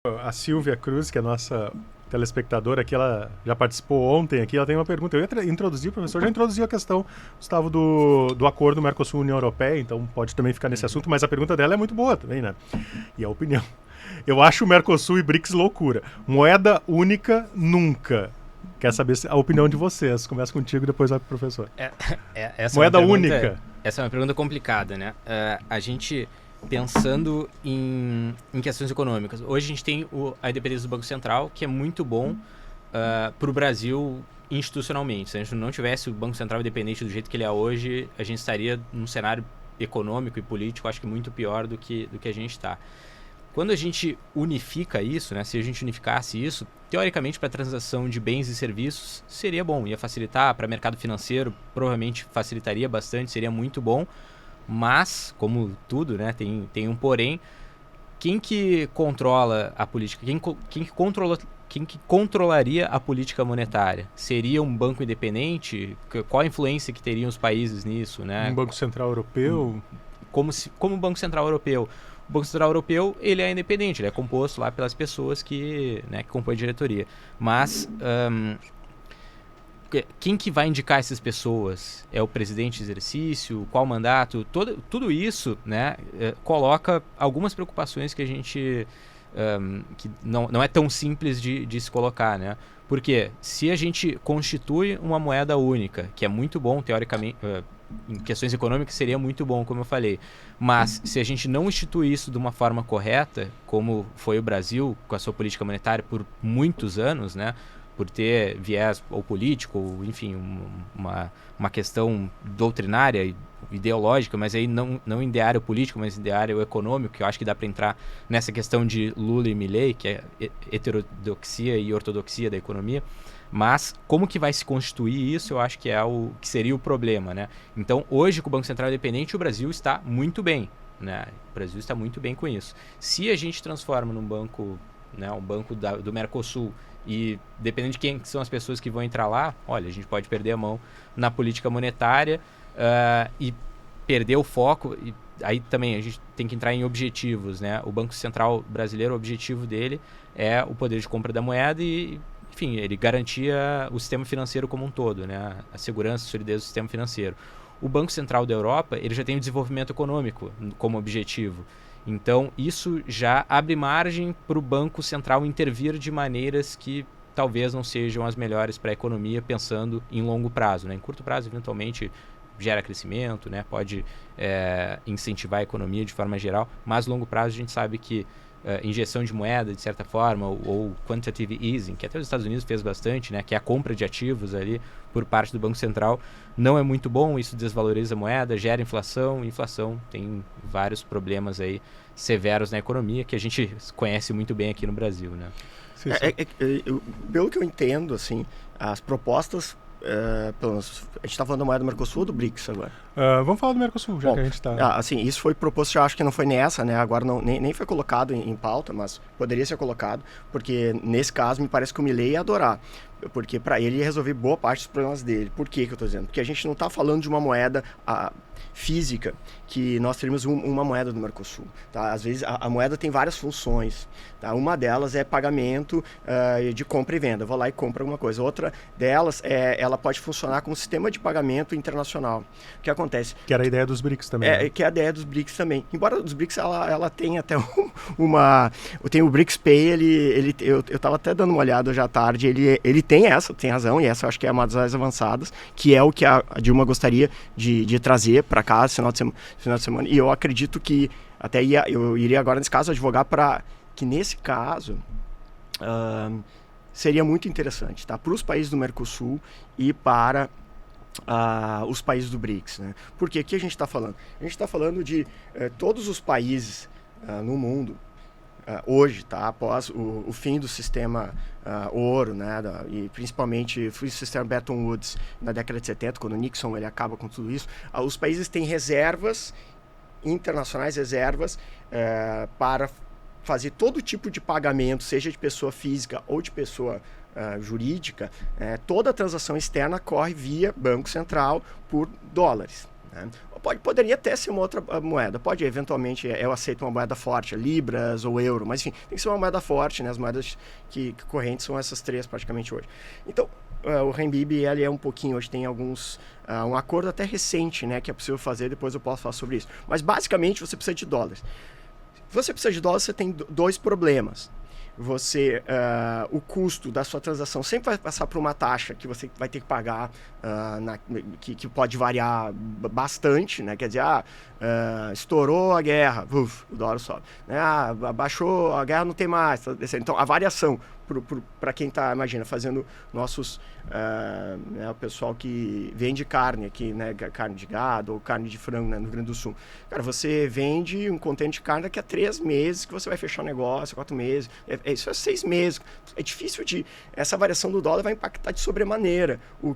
A Silvia Cruz, que é a nossa telespectadora aqui, ela já participou ontem aqui, ela tem uma pergunta. Eu ia introduzir, professor, já introduziu a questão, Gustavo, do acordo Mercosul-União Europeia, então pode também ficar nesse assunto, mas a pergunta dela é muito boa também, né? E a opinião. Eu acho o Mercosul e BRICS loucura. Moeda única, nunca. Quer saber a opinião de vocês? Começa contigo, depois vai pro professor. Moeda única. Essa é uma pergunta complicada, né? A gente, pensando em questões econômicas, hoje a gente tem a independência do Banco Central, que é muito bom para o Brasil institucionalmente. Se a gente não tivesse o Banco Central independente do jeito que ele é hoje, a gente estaria num cenário econômico e político, acho que muito pior do que a gente está. Quando a gente unifica isso, né, se a gente unificasse isso, teoricamente para a transação de bens e serviços seria bom, ia facilitar. Para o mercado financeiro provavelmente facilitaria bastante, seria muito bom, mas, como tudo, né, tem um porém. Quem que controla a política? Quem que controlaria a política monetária? Seria um banco independente? Qual a influência que teriam os países nisso, né? Um Banco Central Europeu? Como o Banco Central Europeu. O Banco Central Europeu, ele é independente, ele é composto lá pelas pessoas que compõem a diretoria. Mas quem que vai indicar essas pessoas? É o presidente de exercício? Qual mandato? Tudo isso, né, coloca algumas preocupações que a gente que não é tão simples de se colocar, né? Porque se a gente constitui uma moeda única, que é muito bom, teoricamente, em questões econômicas seria muito bom, como eu falei, mas se a gente não instituir isso de uma forma correta, como foi o Brasil com a sua política monetária por muitos anos, né, por ter viés ou político, ou enfim, uma questão doutrinária, ideológica, mas aí não ideário político, mas ideário econômico, que eu acho que dá para entrar nessa questão de Lula e Milei, que é heterodoxia e ortodoxia da economia. Mas como que vai se constituir isso, eu acho que é o que seria o problema, né? Então, hoje, com o Banco Central independente, o Brasil está muito bem, né? O Brasil está muito bem com isso. Se a gente transforma num banco, né, um banco do Mercosul, e dependendo de quem são as pessoas que vão entrar lá, olha, a gente pode perder a mão na política monetária e perder o foco. E aí também a gente tem que entrar em objetivos, né? O Banco Central brasileiro, o objetivo dele é o poder de compra da moeda e, enfim, ele garantia o sistema financeiro como um todo, né? A segurança e solidez do sistema financeiro. O Banco Central da Europa, ele já tem o desenvolvimento econômico como objetivo. Então, isso já abre margem para o Banco Central intervir de maneiras que talvez não sejam as melhores para a economia, pensando em longo prazo, né? Em curto prazo, eventualmente, gera crescimento, né? Pode incentivar a economia de forma geral, mas a longo prazo a gente sabe que injeção de moeda, de certa forma, ou quantitative easing, que até os Estados Unidos fez bastante, né, que é a compra de ativos ali por parte do Banco Central, não é muito bom. Isso desvaloriza a moeda, gera inflação. Inflação tem vários problemas aí severos na economia, que a gente conhece muito bem aqui no Brasil, né? Pelo que eu entendo, assim, as propostas... a gente está falando da moeda do Mercosul ou do BRICS agora? Vamos falar do Mercosul, já que a gente está... assim, isso foi proposto, eu acho que não foi nessa, né? Agora nem foi colocado em pauta, mas poderia ser colocado, porque nesse caso me parece que o Milei ia adorar, porque para ele ia resolver boa parte dos problemas dele. Por que eu estou dizendo? Porque a gente não está falando de uma moeda física, que nós teríamos uma moeda do Mercosul. Tá? Às vezes a moeda tem várias funções. Tá? Uma delas é pagamento de compra e venda. Eu vou lá e compro alguma coisa. Outra delas ela pode funcionar como sistema de pagamento internacional. O que acontece? Que era a ideia dos BRICS também. Né? Que é a ideia dos BRICS também. Embora os BRICS ela tem até tem o BRICS Pay, eu estava até dando uma olhada já à tarde, ele tem razão, e essa eu acho que é uma das mais avançadas, que é o que a Dilma gostaria de trazer para cá esse final de semana. E eu acredito que eu iria agora nesse caso advogar para que nesse caso seria muito interessante, tá? Para os países do Mercosul e para os países do BRICS, né? Porque aqui a gente está falando? A gente está falando de todos os países no mundo hoje, tá? Após o fim do sistema ouro, né? E principalmente o sistema Bretton Woods na década de 70, quando o Nixon ele acaba com tudo isso, os países têm reservas internacionais, para fazer todo tipo de pagamento, seja de pessoa física ou de pessoa jurídica. Toda a transação externa corre via Banco Central por dólares. né? Poderia até ser uma outra moeda. Pode, eventualmente, eu aceito uma moeda forte, libras ou euro, mas enfim, tem que ser uma moeda forte, né? As moedas que correntes são essas 3 praticamente hoje. Então, o renminbi, ele é um pouquinho, hoje tem alguns, um acordo até recente, né, que é possível fazer, depois eu posso falar sobre isso. Mas, basicamente, você precisa de dólares. Se você precisa de dólares, você tem 2 problemas. O custo da sua transação sempre vai passar por uma taxa que você vai ter que pagar, que pode variar bastante, né? Quer dizer, estourou a guerra, o dólar sobe. Né? Baixou, a guerra não tem mais, tá descendo. Então, a variação, para quem está, imagina, fazendo nossos... né, o pessoal que vende carne aqui, né, carne de gado ou carne de frango, né, no Rio Grande do Sul. Cara, você vende um contêiner de carne daqui a 3 meses que você vai fechar o negócio, 4 meses, isso é 6 meses. É difícil essa variação do dólar vai impactar de sobremaneira o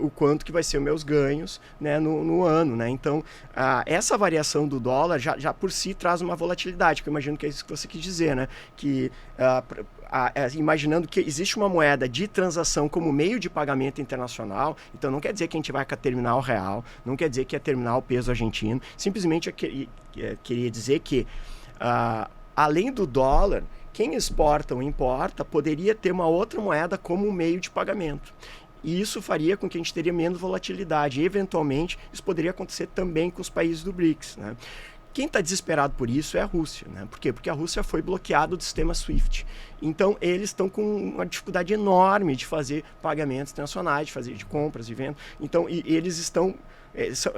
quanto que vai ser os meus ganhos, né, no ano, né? Então, essa variação do dólar já por si traz uma volatilidade, que eu imagino que é isso que você quis dizer, né? Que imaginando que existe uma moeda de transação como meio de pagamento internacional, então não quer dizer que a gente vai terminar o real, não quer dizer que é terminar o peso argentino, simplesmente queria dizer que, além do dólar, quem exporta ou importa poderia ter uma outra moeda como meio de pagamento. E isso faria com que a gente teria menos volatilidade. E, eventualmente, isso poderia acontecer também com os países do BRICS, né? Quem está desesperado por isso é a Rússia, né? Por quê? Porque a Rússia foi bloqueada do sistema SWIFT. Então, eles estão com uma dificuldade enorme de fazer pagamentos internacionais, de fazer de compras e vendas. Então, eles estão...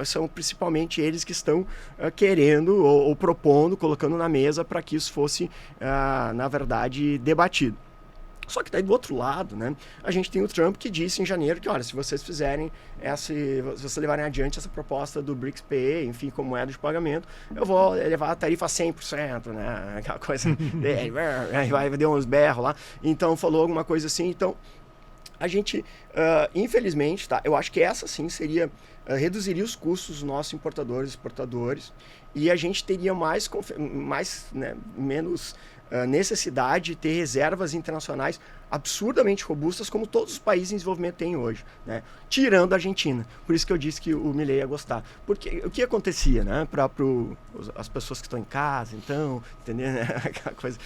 São principalmente eles que estão querendo ou propondo, colocando na mesa para que isso fosse, na verdade, debatido. Só que daí do outro lado, né, a gente tem o Trump que disse em janeiro que, olha, se vocês fizerem se vocês levarem adiante essa proposta do BRICS Pay, enfim, como moeda de pagamento, eu vou levar a tarifa a 100%, né, aquela coisa, vai dar uns berros lá. Então, falou alguma coisa assim. Então, a gente, infelizmente, eu acho que essa sim reduziria os custos dos nossos importadores e exportadores, e a gente teria menos necessidade de ter reservas internacionais absurdamente robustas, como todos os países em desenvolvimento têm hoje, né? Tirando a Argentina. Por isso que eu disse que o Milei ia gostar. Porque o que acontecia, né? Para as pessoas que estão em casa, então, entendeu? Aquela coisa,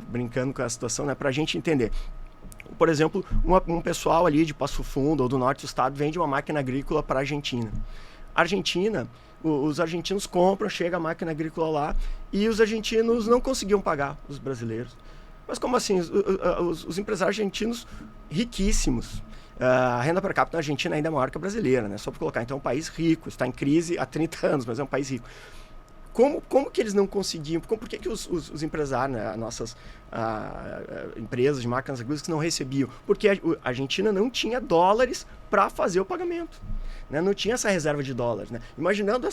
brincando com a situação, né? Para a gente entender. Por exemplo, um pessoal ali de Passo Fundo ou do norte do estado vende uma máquina agrícola para a Argentina. A Argentina, os argentinos compram, chega a máquina agrícola lá e os argentinos não conseguiam pagar os brasileiros. Mas como assim? Os empresários argentinos riquíssimos. A renda per capita na Argentina ainda é maior que a brasileira, né? Só para colocar. Então é um país rico, está em crise há 30 anos, mas é um país rico. Como que eles não conseguiam? Por que os empresários, né, nossas empresas de máquinas agrícolas não recebiam? Porque a Argentina não tinha dólares para fazer o pagamento, né? Não tinha essa reserva de dólares, né? Imaginando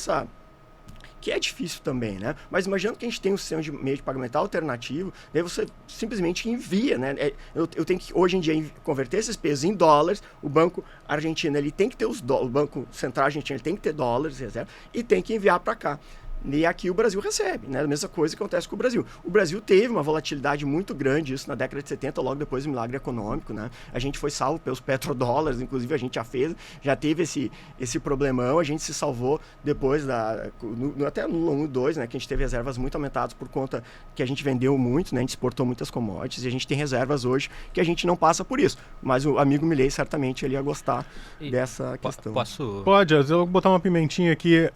que é difícil também, né? Mas imaginando que a gente tem um sistema de meio de pagamento alternativo, daí você simplesmente envia, né? Eu tenho que, hoje em dia, converter esses pesos em dólares. O Banco Argentino, ele tem que ter o Banco Central Argentino, ele tem que ter dólares, reserva, e tem que enviar para cá. E aqui o Brasil recebe, né? A mesma coisa que acontece com o Brasil. O Brasil teve uma volatilidade muito grande, isso na década de 70, logo depois do milagre econômico, né? A gente foi salvo pelos petrodólares, inclusive a gente já teve esse problemão, a gente se salvou depois até no Lula 1 e 2, né? Que a gente teve reservas muito aumentadas por conta que a gente vendeu muito, né? A gente exportou muitas commodities e a gente tem reservas hoje que a gente não passa por isso. Mas o amigo Milei, certamente, ele ia gostar dessa questão. Posso? Pode, eu vou botar uma pimentinha aqui.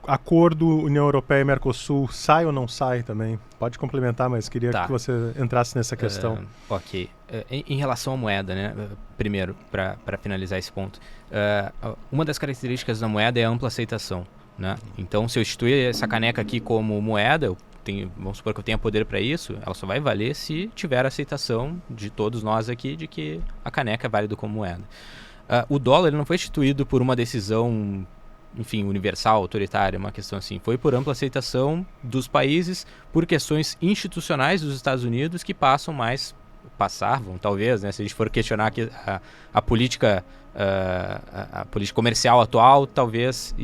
Acordo União Europeia e Mercosul sai ou não sai também? Pode complementar, mas queria que você entrasse nessa questão. Ok. Em relação à moeda, né? Primeiro, para finalizar esse ponto, uma das características da moeda é a ampla aceitação, né? Então, se eu instituir essa caneca aqui como moeda, vamos supor que eu tenha poder para isso, ela só vai valer se tiver a aceitação de todos nós aqui de que a caneca é válida como moeda. O dólar ele não foi instituído por uma decisão, enfim, universal, autoritária, uma questão assim. Foi por ampla aceitação dos países, por questões institucionais dos Estados Unidos que passam mais passavam, talvez, né? Se a gente for questionar aqui a política a política comercial atual, talvez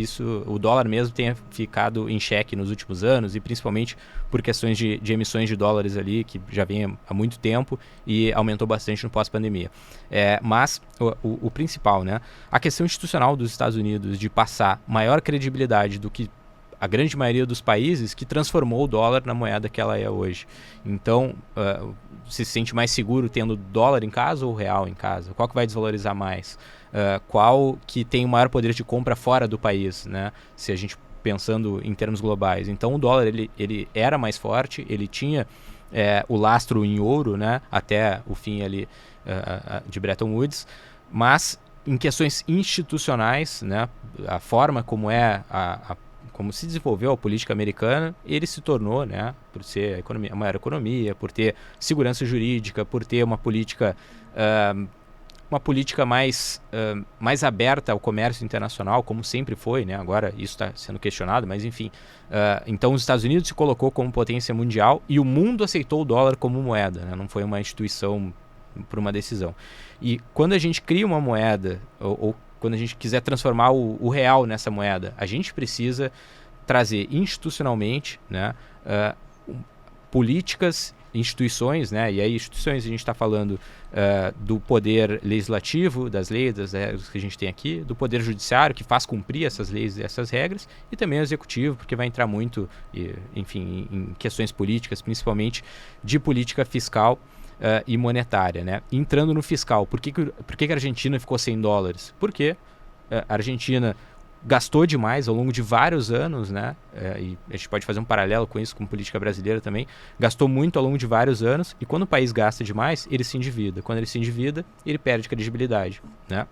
o dólar mesmo tenha ficado em xeque nos últimos anos, e principalmente por questões de emissões de dólares ali, que já vem há muito tempo e aumentou bastante no pós-pandemia. Mas o principal, né, a questão institucional dos Estados Unidos de passar maior credibilidade do que a grande maioria dos países, que transformou o dólar na moeda que ela é hoje. Então, se sente mais seguro tendo dólar em casa ou real em casa? Qual que vai desvalorizar mais? Qual que tem o maior poder de compra fora do país, né? Se a gente pensando em termos globais. Então, o dólar ele era mais forte, ele tinha o lastro em ouro, né? Até o fim ali de Bretton Woods, mas em questões institucionais, né? A forma como como se desenvolveu a política americana, ele se tornou, né, por ser a maior economia, por ter segurança jurídica, por ter uma política mais aberta ao comércio internacional, como sempre foi, né? Agora isso está sendo questionado, mas enfim. Então os Estados Unidos se colocou como potência mundial e o mundo aceitou o dólar como moeda, né? Não foi uma instituição por uma decisão. E quando a gente cria uma moeda, ou quando a gente quiser transformar o real nessa moeda, a gente precisa trazer institucionalmente, né, políticas, instituições, né, e aí instituições a gente está falando do poder legislativo, das leis, das regras que a gente tem aqui, do poder judiciário, que faz cumprir essas leis e essas regras, e também o executivo, porque vai entrar muito, enfim, em questões políticas, principalmente de política fiscal e monetária, né? Entrando no fiscal, por que a Argentina ficou sem dólares? Porque a Argentina gastou demais ao longo de vários anos, né? E a gente pode fazer um paralelo com isso, com política brasileira também. Gastou muito ao longo de vários anos, e quando o país gasta demais, ele se endivida. Quando ele se endivida, ele perde credibilidade, né?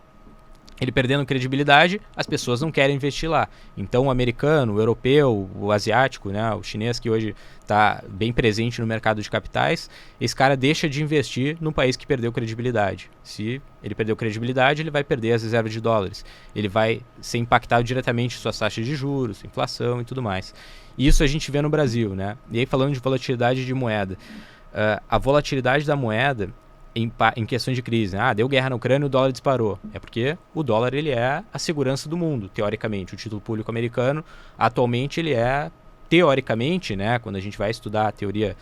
Ele perdendo credibilidade, as pessoas não querem investir lá. Então o americano, o europeu, o asiático, né, o chinês, que hoje está bem presente no mercado de capitais, esse cara deixa de investir num país que perdeu credibilidade. Se ele perdeu credibilidade, ele vai perder as reservas de dólares. Ele vai ser impactado diretamente em suas taxas de juros, inflação e tudo mais. E isso a gente vê no Brasil, né? E aí, falando de volatilidade de moeda, a volatilidade da moeda em questões de crise, né? Deu guerra na Ucrânia e o dólar disparou. É porque o dólar ele é a segurança do mundo, teoricamente. O título público americano, atualmente, ele é, teoricamente, né, quando a gente vai estudar a teoria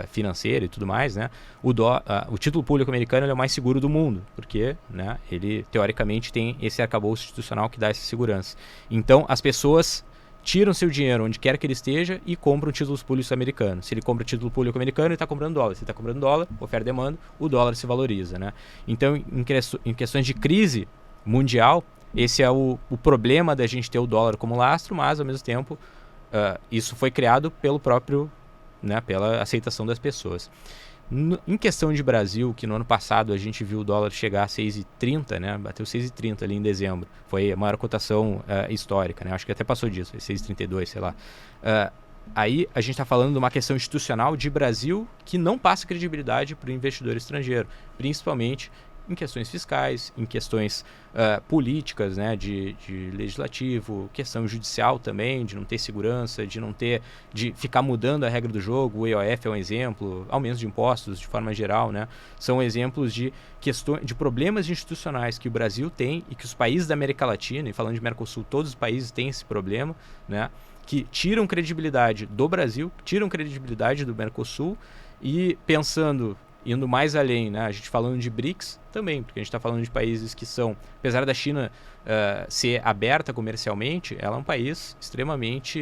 financeira e tudo mais, né, o título público americano ele é o mais seguro do mundo, porque, né, ele, teoricamente, tem esse arcabouço institucional que dá essa segurança. Então, as pessoas tiram seu dinheiro onde quer que ele esteja e compram títulos públicos americanos. Se ele compra título público americano, ele está comprando dólar. Se ele está comprando dólar, oferta e demanda, o dólar se valoriza, né? Então, em questões de crise mundial, esse é o problema da gente ter o dólar como lastro, mas, ao mesmo tempo, isso foi criado pelo próprio, né, pela aceitação das pessoas. Em questão de Brasil, que no ano passado a gente viu o dólar chegar a 6,30, né? Bateu 6,30 ali em dezembro. Foi a maior cotação histórica, né? Acho que até passou disso, 6,32, sei lá. Aí a gente está falando de uma questão institucional de Brasil que não passa credibilidade para o investidor estrangeiro, principalmente em questões fiscais, em questões políticas, né, de legislativo, questão judicial também, de não ter segurança, de ficar mudando a regra do jogo. O EOF é um exemplo, aumentos de impostos de forma geral, né, são exemplos de questões, de problemas institucionais que o Brasil tem e que os países da América Latina, e falando de Mercosul, todos os países têm esse problema, né, que tiram credibilidade do Brasil, tiram credibilidade do Mercosul, e indo mais além, né? A gente falando de BRICS também, porque a gente está falando de países que são, apesar da China ser aberta comercialmente, ela é um país extremamente,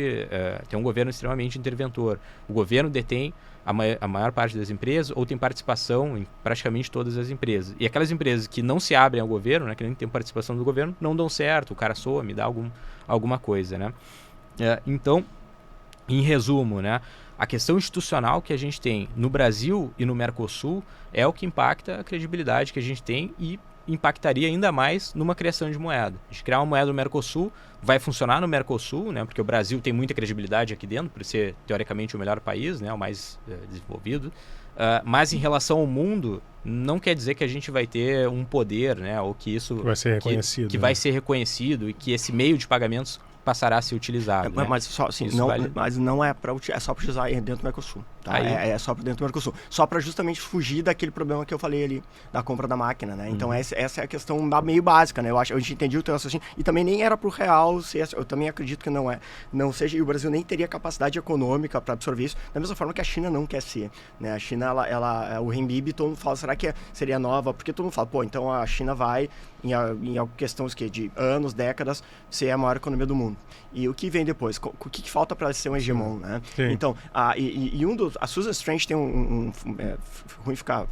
tem um governo extremamente interventor. O governo detém a maior parte das empresas, ou tem participação em praticamente todas as empresas. E aquelas empresas que não se abrem ao governo, né, que nem tem participação do governo, não dão certo, o cara some, dá alguma coisa, né? Então, em resumo, né, a questão institucional que a gente tem no Brasil e no Mercosul é o que impacta a credibilidade que a gente tem e impactaria ainda mais numa criação de moeda. A gente criar uma moeda no Mercosul, vai funcionar no Mercosul, né, porque o Brasil tem muita credibilidade aqui dentro, por ser teoricamente o melhor país, né, o mais desenvolvido, mas em relação ao mundo, não quer dizer que a gente vai ter um poder, né, ou que isso vai ser reconhecido, que vai ser reconhecido e que esse meio de pagamentos passará a ser utilizado. Mas só assim, mas não é para só para utilizar dentro do Mercosul. Tá? É só para dentro do Mercosul. Só para justamente fugir daquele problema que eu falei ali, da compra da máquina, né? Então essa é a questão meio básica, né? A gente entendia o teu raciocínio, e também nem era para o real, eu também acredito que não seja, e o Brasil nem teria capacidade econômica para absorver isso, da mesma forma que a China não quer ser, né? A China, o renminbi, todo mundo fala, será que seria nova? Porque todo mundo fala, pô, então a China vai, em questões de anos, décadas, ser a maior economia do mundo. E o que vem depois? O que falta para ela ser um hegemon, né? Sim. Então, a Susan Strange tem ruim ficar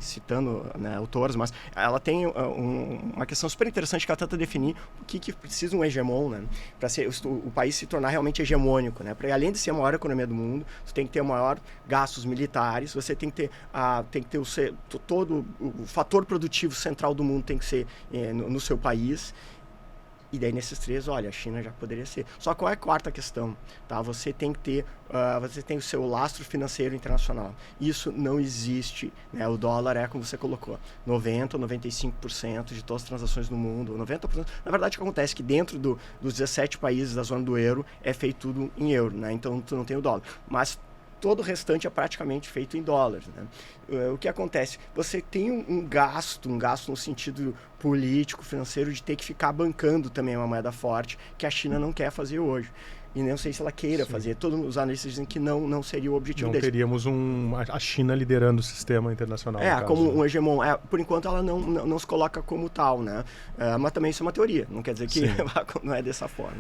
citando, né, autores, mas ela tem uma questão super interessante que ela tenta definir o que precisa um hegemon, né, para o país se tornar realmente hegemônico, né, para além de ser a maior economia do mundo, você tem que ter maior gastos militares, você tem que ter todo o fator produtivo central do mundo tem que ser no seu país. E daí nesses três, olha, a China já poderia ser. Só qual é a quarta questão? Tá? Você tem que ter, você tem o seu lastro financeiro internacional. Isso não existe, né? O dólar como você colocou, 90% 95% de todas as transações no mundo, 90%. Na verdade, o que acontece é que dentro dos 17 países da zona do euro é feito tudo em euro, né? Então tu não tem o dólar. Mas todo o restante é praticamente feito em dólares, né? O que acontece? Você tem um gasto no sentido político, financeiro, de ter que ficar bancando também uma moeda forte, que a China não quer fazer hoje. E não sei se ela queira fazer. Todos os analistas dizem que não seria o objetivo deles. Não teríamos a China liderando o sistema internacional. Como um hegemon. Por enquanto ela não se coloca como tal, né? Mas também isso é uma teoria. Não quer dizer que não é dessa forma.